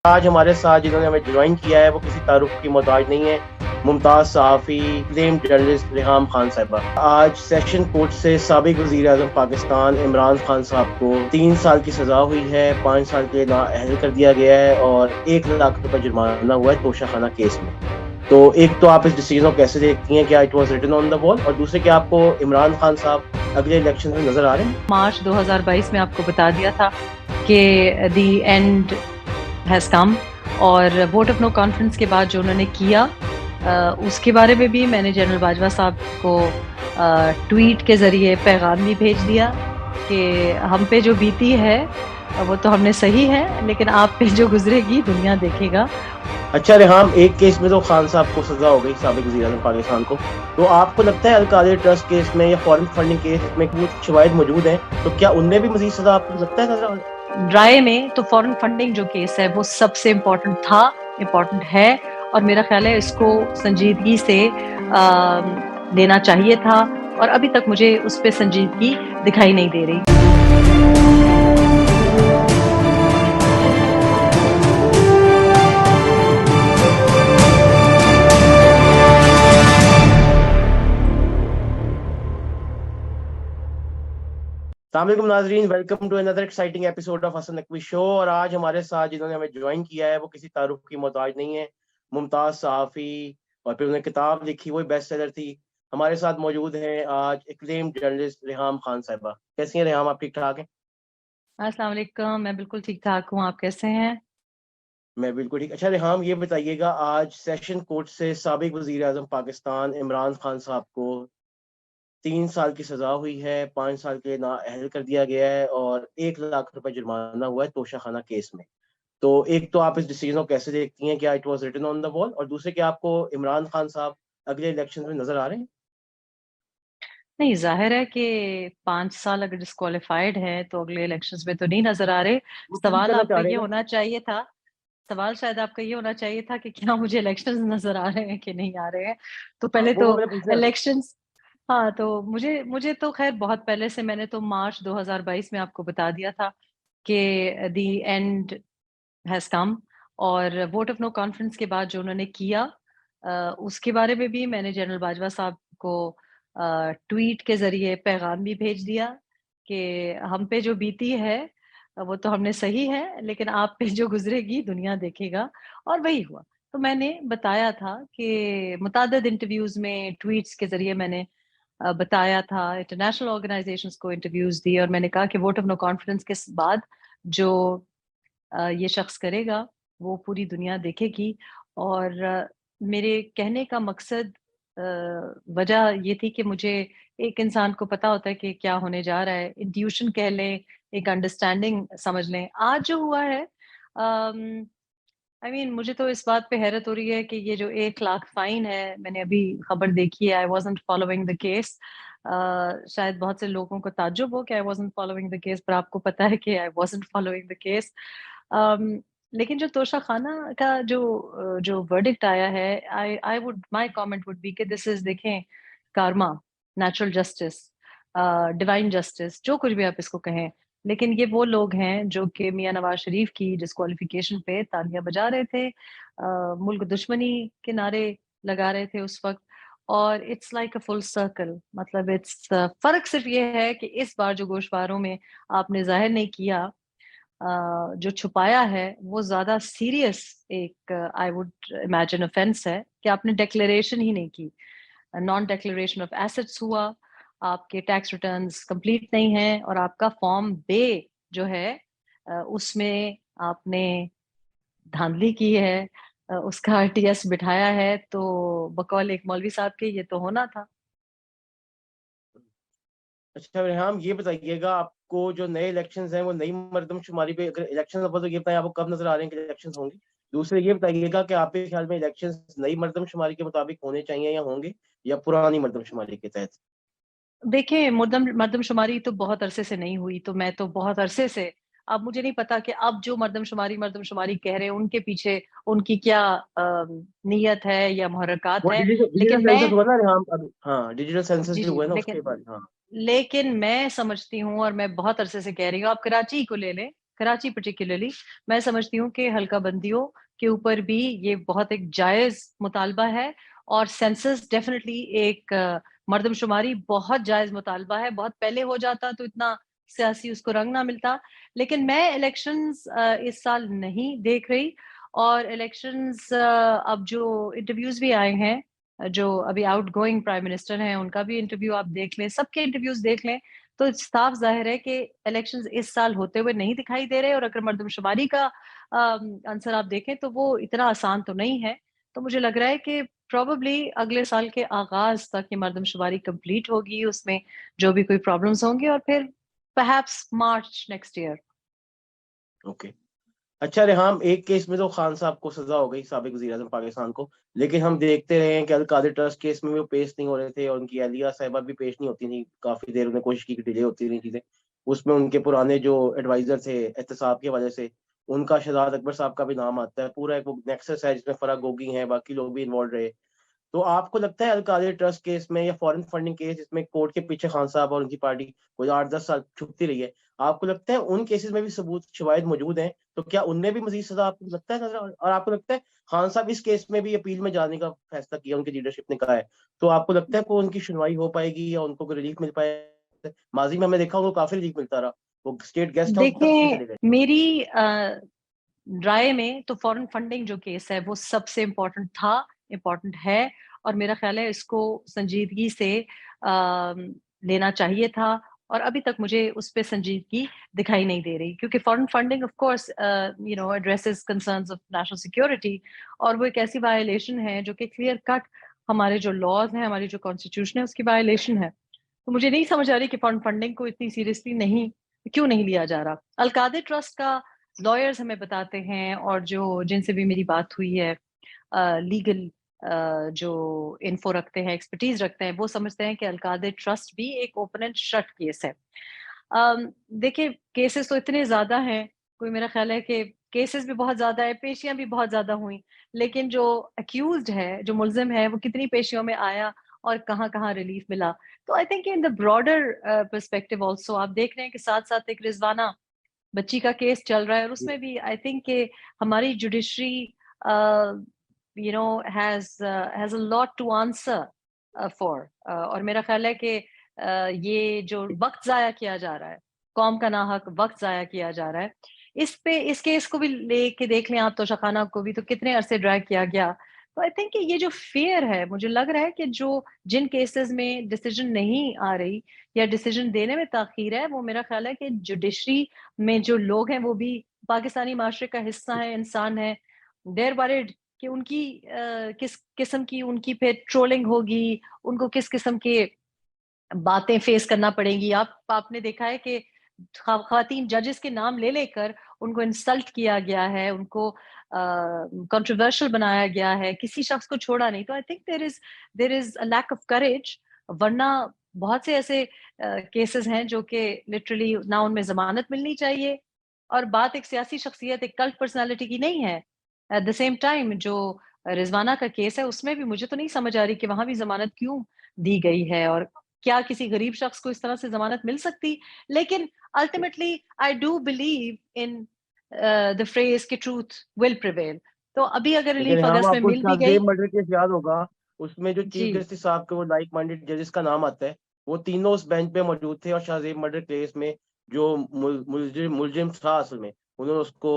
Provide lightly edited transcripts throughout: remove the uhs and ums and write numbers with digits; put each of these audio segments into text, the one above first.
آج ہمارے ساتھ جنہوں نے ہمیں جوائن کیا ہے وہ کسی تعارف کی محتاج نہیں ہے، ممتاز صحافی فلم جرنلسٹ ریحام خان صاحبہ۔ آج سیشن کورٹ سے سابق وزیر اعظم پاکستان عمران خان صاحب کو 3 سال کی سزا ہوئی ہے، 5 سال کے نااہل کر دیا گیا ہے اور 1 لاکھ روپے جرمانہ ہوا ہے توشہ خانہ کیس میں۔ تو ایک تو آپ اس ڈیسیجن کو کیسے دیکھتی ہیں، کیا اٹ واز ریٹن آن دا وال، اور دوسرے کیا آپ کو عمران خان صاحب اگلے الیکشن میں نظر آ رہے ہیں؟ مارچ 2022 میں آپ کو بتا دیا تھا کہ دی اینڈ ہیز کم، اور ووٹ آف نو کانفیڈنس کے بعد جو انہوں نے کیا اس کے بارے میں بھی میں نے جنرل باجوہ صاحب کو ٹویٹ کے ذریعے پیغام بھی بھیج دیا کہ ہم پہ جو بیتی ہے وہ تو ہم نے صحیح ہے، لیکن آپ پہ جو گزرے گی دنیا دیکھے گا۔ اچھا ریحام، ایک کیس میں تو خان صاحب کو سزا ہو گئی، سابق وزیر اعظم پاکستان کو، تو آپ کو لگتا ہے القادری ٹرسٹ کیس میں یا فورن فنڈنگ کیس میں کچھ شواہد موجود ہیں، تو کیا ان میں بھی مزید سزا آپ کو لگتا ہے نظر آ رہا ہے؟ رائے میں تو فورن فنڈنگ جو کیس ہے وہ سب سے امپورٹنٹ تھا، امپورٹنٹ ہے، اور میرا خیال ہے اس کو سنجیدگی سے لینا چاہیے تھا، اور ابھی تک مجھے اس پہ سنجیدگی دکھائی نہیں دے رہی۔ السلام علیکم ناظرین، welcome to another exciting episode of Hassan Naqvi show. اور آج ہمارے ساتھ جنہوں نے ہمیں جوائن کیا ہے وہ کسی تعارف کی محتاج نہیں ہے، ممتاز صحافی، اور پھر انہوں نے کتاب لکھی، وہی بیسٹ سیلر تھی۔ ہمارے ساتھ موجود ہیں آج ایکلیم جرنلسٹ ریحام خان صاحبہ۔ کیسی ہیں ریحام، آپ ٹھیک ٹھاک ہیں؟ السلام علیکم، میں بالکل ٹھیک ٹھاک ہوں، آپ کیسے ہیں؟ میں بالکل ٹھیک۔ اچھا ریحام، یہ بتائیے گا، آج سیشن کورٹ سے سابق وزیر اعظم پاکستان عمران خان صاحب کو 3 سال کی سزا ہوئی ہے، 5 سال کے نااہل کر دیا گیا ہے اور 1 لاکھ روپے جرمانہ ہوا ہے توشہ خانہ کیس میں۔ تو ایک تو آپ اس ڈیسیجن کو کیسے دیکھتی ہیں، کیا اٹ واز ریٹن آن دا وال، اور دوسرے کیا آپ کو عمران خان صاحب اگلے الیکشن میں نظر آ رہے ہیں؟ نہیں، ظاہر ہے کہ 5 سال اگر ڈسکوالیفائڈ ہے تو اگلے الیکشنز میں تو نہیں نظر آ رہے۔ وہ فری سوال کرنا آپ کا چاہ رہے یہ ہیں نا؟ ہونا چاہیے تھا، سوال شاید آپ کا یہ ہونا چاہیے تھا کہ کیا مجھے الیکشنز نظر آ رہے ہیں کہ نہیں آ رہے ہیں۔ تو ہاں، پہلے تو وہ میں نے پوچھنا۔ الیکشنز، ہاں تو مجھے تو خیر بہت پہلے سے، میں نے تو مارچ 2022 میں آپ کو بتا دیا تھا کہ دی اینڈ ہیز کم، اور ووٹ آف نو کانفیڈنس کے بعد جو انہوں نے کیا اس کے بارے میں بھی میں نے جنرل باجوہ صاحب کو ٹویٹ کے ذریعے پیغام بھی بھیج دیا کہ ہم پہ جو بیتی ہے وہ تو ہم نے صحیح ہے، لیکن آپ پہ جو گزرے گی دنیا دیکھے گا، اور وہی ہوا۔ تو میں نے بتایا تھا کہ متعدد انٹرویوز میں، ٹویٹس کے ذریعے میں نے بتایا تھا، انٹرنیشنل آرگنائزیشنز کو انٹرویوز دی، اور میں نے کہا کہ ووٹ آف نو کانفیڈنس کے بعد جو یہ شخص کرے گا وہ پوری دنیا دیکھے گی۔ اور میرے کہنے کا مقصد، وجہ یہ تھی کہ مجھے ایک انسان کو پتا ہوتا ہے کہ کیا ہونے جا رہا ہے، انٹیوشن کہہ لیں، ایک انڈرسٹینڈنگ سمجھ لیں۔ آج جو ہوا ہے، مجھے تو اس بات پہ حیرت ہو رہی ہے کہ یہ جو 1 لاکھ فائن ہے، میں نے ابھی خبر دیکھی ہے، I wasn't following the case. شاید بہت سے لوگوں کو تعجب ہو کہ I wasn't following the case, پر آپ کو پتا ہے کہ I wasn't following the case. لیکن جو توشہ خانہ کا جو ورڈکٹ آیا ہے، مائی کامنٹ وڈ بی کہ دس از، دیکھیں، karma, natural justice, divine justice, جو کچھ بھی آپ اس کو کہیں، لیکن یہ وہ لوگ ہیں جو کہ میاں نواز شریف کی ڈسکوالیفیکیشن پہ تالیاں بجا رہے تھے، ملک دشمنی کے نعرے لگا رہے تھے اس وقت، اور it's like a full circle, مطلب فرق صرف یہ ہے کہ اس بار جو گوشواروں میں آپ نے ظاہر نہیں کیا، جو چھپایا ہے، وہ زیادہ سیریس ایک آئی وڈ امیجن offense ہے کہ آپ نے ڈیکلیریشن ہی نہیں کی، نان ڈیکلیریشن آف ایسٹس ہوا، آپ کے ٹیکس ریٹرنز کمپلیٹ نہیں ہیں، اور آپ کا فارم بے جو ہے اس میں آپ نے دھاندلی کی ہے، اس کا RTS بٹھایا ہے، تو بقول ایک مولوی صاحب کے یہ تو ہونا تھا۔ اچھا ریحام، یہ بتائیے گا، آپ کو جو نئے الیکشنز ہیں وہ نئی مردم شماری پہ، اگر الیکشن تو یہ بتائیں آپ کو کب نظر آ رہے ہیں کہ الیکشنز ہوں گے؟ دوسرے یہ بتائیے گا کہ آپ کے خیال میں الیکشنز نئی مردم شماری کے مطابق ہونے چاہیے یا ہوں گے، یا پرانی مردم شماری کے تحت؟ دیکھیں، مردم شماری تو بہت عرصے سے نہیں ہوئی، تو میں تو بہت عرصے سے، اب مجھے نہیں پتا کہ اب جو مردم شماری کہہ رہے ہیں ان کے پیچھے ان کی کیا نیت ہے یا محرکات وہ ہے، ڈیجیٹل لیکن میں، سینسس ہوا نا ریحام ابھی، ہاں ڈیجیٹل سینسس جی جو جی ہوا ہے نا اس لیکن کے بعد، ہاں۔ لیکن میں سمجھتی ہوں، اور میں بہت عرصے سے کہہ رہی ہوں، آپ کراچی کو لے لیں، کراچی پرٹیکولرلی میں سمجھتی ہوں کہ حلقہ بندیوں کے اوپر بھی یہ بہت ایک جائز مطالبہ ہے، اور سینسس ڈیفینیٹلی ایک مردم شماری بہت جائز مطالبہ ہے. بہت پہلے ہو جاتا تو اتنا سیاسی اس کو رنگ نہ ملتا، لیکن میں الیکشنز اس سال نہیں دیکھ رہی. اور الیکشنز اب جو انٹرویوز بھی آئے ہیں، جو ابھی آؤٹ گوئنگ پرائم منسٹر ہیں ان کا بھی انٹرویو آپ دیکھ لیں، سب کے انٹرویوز دیکھ لیں، تو صاف ظاہر ہے کہ الیکشنز اس سال ہوتے ہوئے نہیں دکھائی دے رہے. اور اگر مردم شماری کا عنصر آپ دیکھیں تو وہ اتنا آسان تو نہیں ہے. تو مجھے لگ رہا ہے کہ پروبیبلی اگلے سال کے آغاز تک یہ مردم شماری کمپلیٹ ہوگی، اس میں جو بھی کوئی پرابلمس ہوں گی، اور پھر perhaps March next year. Okay. اچھا ریحام، ایک کیس میں تو خان صاحب کو سزا ہو گئی، سابق وزیر اعظم پاکستان کو، لیکن ہم دیکھتے رہے ہیں کہ القادر ٹرسٹ کیس میں بھی وہ پیش نہیں ہو رہے تھے، اور ان کی اہلیہ صاحبہ بھی پیش نہیں ہوتی تھی، کافی دیر انہوں نے کوشش کی کہ ڈیلے ہوتی رہی چیزیں. اس میں ان کے پرانے جو ایڈوائزر تھے احتساب کی وجہ سے، ان کا شہزاد اکبر صاحب کا بھی نام آتا ہے. پورا ایک نیکسس ہے جس میں فرح گوگی ہیں، باقی لوگ بھی انوالو رہے. تو آپ کو لگتا ہے القادر ٹرسٹ کیس میں یا فورن فنڈنگ کیس جس میں کورٹ کے پیچھے خان صاحب اور ان کی پارٹی کوئی 8-10 سال چھپتی رہی ہے، آپ کو لگتا ہے ان کیسز میں بھی ثبوت شواہد موجود ہیں؟ تو کیا ان میں بھی مزید سزا آپ کو لگتا ہے نظر اور آپ کو لگتا ہے خان صاحب اس کیس میں بھی اپیل میں جانے کا فیصلہ کیا، ان کی لیڈرشپ نے کہا ہے، تو آپ کو لگتا ہے کہ ان کی سنوائی ہو پائے گی یا ان کو کوئی ریلیف مل پائے گا؟ ماضی میں ہمیں دیکھا ان کو کافی ریلیف ملتا رہا، وہ اسٹیٹ گیسٹ ہاؤس تک بھی دیکھیں چلے گئے. میری رائے میں تو فورن فنڈنگ جو کیس ہے وہ سب سے امپورٹنٹ تھا، امپورٹنٹ ہے، اور میرا خیال ہے اس کو سنجیدگی سے لینا چاہیے تھا. اور ابھی تک مجھے اس پہ سنجیدگی دکھائی نہیں دے رہی، کیونکہ foreign funding of course addresses concerns of national security, اور وہ ایک ایسی وائلیشن ہے جو کہ کلیئر کٹ ہمارے جو لاز ہیں، ہماری جو کانسٹیٹیوشن ہے، اس کی وائلیشن ہے. تو مجھے نہیں سمجھ آ رہی کہ فورن فنڈنگ کو اتنی سیریسلی کیوں نہیں لیا جا رہا. القادر ٹرسٹ کا لائرز ہمیں بتاتے ہیں، اور جن سے بھی میری بات ہوئی ہے، لیگل جو انفو رکھتے ہیں، ایکسپرٹیز رکھتے ہیں، وہ سمجھتے ہیں کہ القادر ٹرسٹ بھی ایک اوپن اینڈ شٹ کیس ہے. دیکھیں کیسز تو اتنے زیادہ ہیں، کوئی میرا خیال ہے کہ کیسز بھی بہت زیادہ ہے، پیشیاں بھی بہت زیادہ ہوئیں، لیکن جو اکیوزڈ ہے، جو ملزم ہے، وہ کتنی پیشیوں میں آیا اور کہاں کہاں ریلیف ملا. تو I think in the broader perspective also آپ دیکھ رہے ہیں کہ ساتھ ساتھ ایک رضوانہ بچی کا کیس چل رہا ہے، اور اس میں بھی آئی تھنک کہ ہماری judiciary has a lot to answer for. اور میرا خیال ہے کہ یہ جو وقت ضائع کیا جا رہا ہے، قوم کا ناحق وقت ضائع کیا جا رہا ہے، اس کیس کو بھی لے کے دیکھ لیں آپ، تو شخانہ کو بھی تو کتنے عرصے ڈریگ کیا گیا. تو آئی تھنک کہ یہ جو فیئر ہے، مجھے لگ رہا ہے کہ جن کیسز میں ڈیسیجن نہیں آ رہی یا ڈیسیجن دینے میں تاخیر ہے، وہ میرا خیال ہے کہ جوڈیشری میں جو لوگ ہیں وہ بھی پاکستانی معاشرے کا حصہ ہے، انسان ہے. دیر ورڈ کہ ان کی کس قسم کی ان کی پہ ٹرولنگ ہوگی، ان کو کس قسم کے باتیں فیس کرنا پڑیں گی. آپ نے دیکھا ہے کہ خواتین ججز کے نام لے کر ان کو انسلٹ کیا گیا ہے، ان کو کنٹروورشل بنایا گیا ہے، کسی شخص کو چھوڑا نہیں. تو I think there is a lack of courage. ورنہ بہت سے ایسے کیسز ہیں جو کہ لٹرلی نہ ان میں ضمانت ملنی چاہیے، اور بات ایک سیاسی شخصیت، ایک کلٹ پرسنالٹی کی نہیں ہے. ایٹ دا سیم ٹائم جو رضوانہ کا کیس ہے، اس میں بھی مجھے تو نہیں سمجھ آ رہی کہ وہاں بھی ضمانت کیوں دی گئی ہے، اور کیا کسی غریب شخص کو اس طرح سے ضمانت مل سکتی. لیکن ultimately I do believe in the phrase کہ truth will prevail. تو ابھی اگر ریلیف لیکن ہم اگست آپ میں کو مل بھی گئی. شاہزیب مرڈر کیس یاد ہوگا، اس میں جو جی چیف جسٹس صاحب کے وہ لائک مائنڈیڈ ججز کا نام آتا ہے، وہ تینوں اس بینچ پہ موجود تھے، اور شاہزیب مرڈر کیس میں جو ملزم تھا اصل میں، انہوں نے اس کو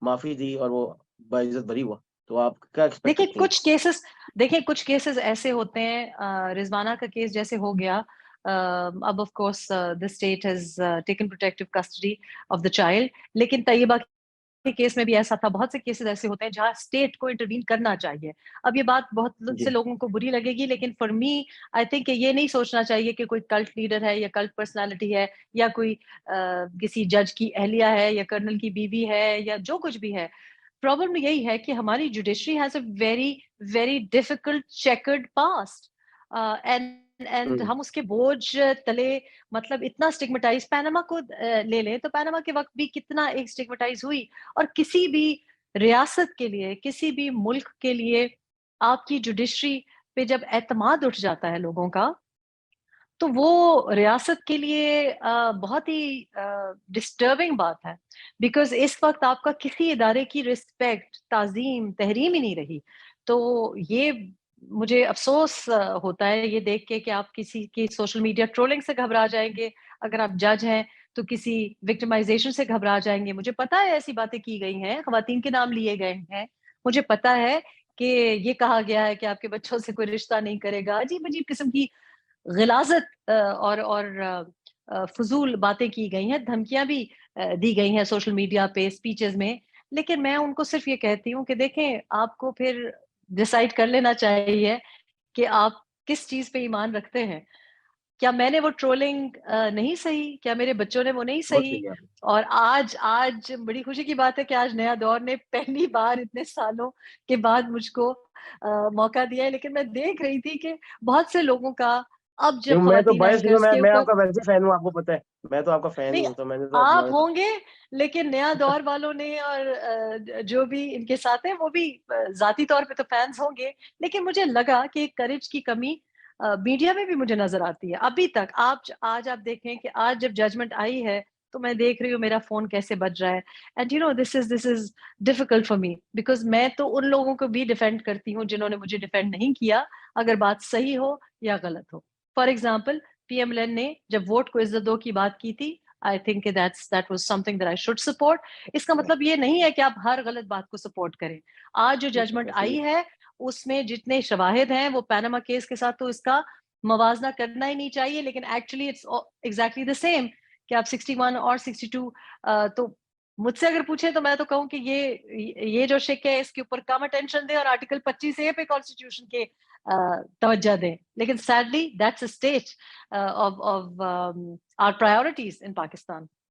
معافی دی اور وہ باعزت بری ہوا. تو آپ کیا ایکسپیکٹ کرتی ہیں؟ دیکھیں کچھ کیسز ایسے ہوتے ہیں، رضوانہ کا کیس جیسے ہو گیا، اب of course the state has taken protective custody of the child، لیکن طیبہ کے کیس میں بھی ایسا تھا. بہت سے کیسز ایسے ہوتے ہیں جہاں اسٹیٹ کو انٹروین کرنا چاہیے. اب یہ بات بہت سے جی لوگوں کو بری لگے گی، لیکن فار می آئی تھنک کہ یہ نہیں سوچنا چاہیے کہ کوئی کلٹ لیڈر ہے یا کلٹ پرسنالٹی ہے یا کوئی کسی جج کی اہلیہ ہے یا کرنل کی بیوی ہے یا جو کچھ بھی ہے. پرابلم یہی ہے کہ ہماری judiciary has a very very difficult chequered past, and ہم اس کے بوجھ تلے مطلب اتنا سٹگمیٹائز. پیناما کو لے لیں تو پیناما کے وقت بھی کتنا ایک سٹگمیٹائز ہوئی، اور کسی بھی ریاست کے لیے، کسی بھی ملک کے لیے آپ کی جوڈیشری پہ جب اعتماد اٹھ جاتا ہے لوگوں کا، تو وہ ریاست کے لیے بہت ہی ڈسٹربنگ بات ہے، بیکاز اس وقت آپ کا کسی ادارے کی رسپیکٹ، تعظیم، تحریم ہی نہیں رہی. تو یہ مجھے افسوس ہوتا ہے یہ دیکھ کے کہ آپ کسی کی سوشل میڈیا ٹرولنگ سے گھبرا جائیں گے، اگر آپ جج ہیں تو کسی وکٹمائزیشن سے گھبرا جائیں گے. مجھے پتا ہے ایسی باتیں کی گئی ہیں، خواتین کے نام لیے گئے ہیں، مجھے پتا ہے کہ یہ کہا گیا ہے کہ آپ کے بچوں سے کوئی رشتہ نہیں کرے گا، عجیب عجیب قسم کی غلاظت اور فضول باتیں کی گئی ہیں، دھمکیاں بھی دی گئی ہیں سوشل میڈیا پہ، اسپیچز میں. لیکن میں ان کو صرف یہ کہتی ہوں کہ دیکھیں آپ کو پھر ڈیسائیڈ کر لینا چاہیے کہ آپ کس چیز پہ ایمان رکھتے ہیں. کیا میں نے وہ ٹرولنگ نہیں سہی؟ کیا میرے بچوں نے وہ نہیں بہت سہی؟ صحیح ہے. اور آج بڑی خوشی کی بات ہے کہ آج نیا دور نے پہلی بار اتنے سالوں کے بعد مجھ کو موقع دیا ہے. لیکن میں دیکھ رہی تھی کہ بہت سے لوگوں کا اب جب میں تو خواتین باعث نہیں ہوں، اینکرز کے میں اوپر، آپ کا ویسے فین ہوں، آپ کو پتا ہے میں تو آپ کا فین نہیں ہی ہوں، تو میں نے تو آپ اپنا ہوں گے، لیکن نیا دور والوں نے اور جو بھی ان کے ساتھ ہیں وہ بھی ذاتی طور پہ تو فینس ہوں گے. لیکن مجھے لگا کہ کریج کی کمی میڈیا میں بھی مجھے نظر آتی ہے ابھی تک. آج آپ دیکھیں کہ آج جب ججمنٹ آئی ہے تو میں دیکھ رہی ہوں میرا فون کیسے بج رہا ہے. And you know this is difficult for me, because میں تو ان لوگوں کو بھی ڈیفینڈ کرتی ہوں جنہوں نے مجھے ڈیفینڈ نہیں کیا، اگر بات صحیح ہو یا غلط ہو. For example P M L N نے جب ووٹ کو عزت دو کی بات کی تھی، I think that was something that I should support. اس کا مطلب یہ نہیں ہے کہ آپ ہر غلط بات کو سپورٹ کریں. آج جو ججمنٹ آئی ہے اس میں جتنے شواہد ہیں وہ پیناما کیس کے ساتھ تو اس کا موازنہ کرنا ہی نہیں چاہیے، لیکن actually it's exactly the same کہ آپ 61 اور 62. تو مجھ سے اگر پوچھیں تو میں تو کہوں کہ یہ جو شک ہے اس کے اوپر کم اٹینشن دیں اور آرٹیکل 25A پہ کانسٹیٹیوشن کے توجہ دیں. لیکن sadly that's a stage of our priorities in Pakistan.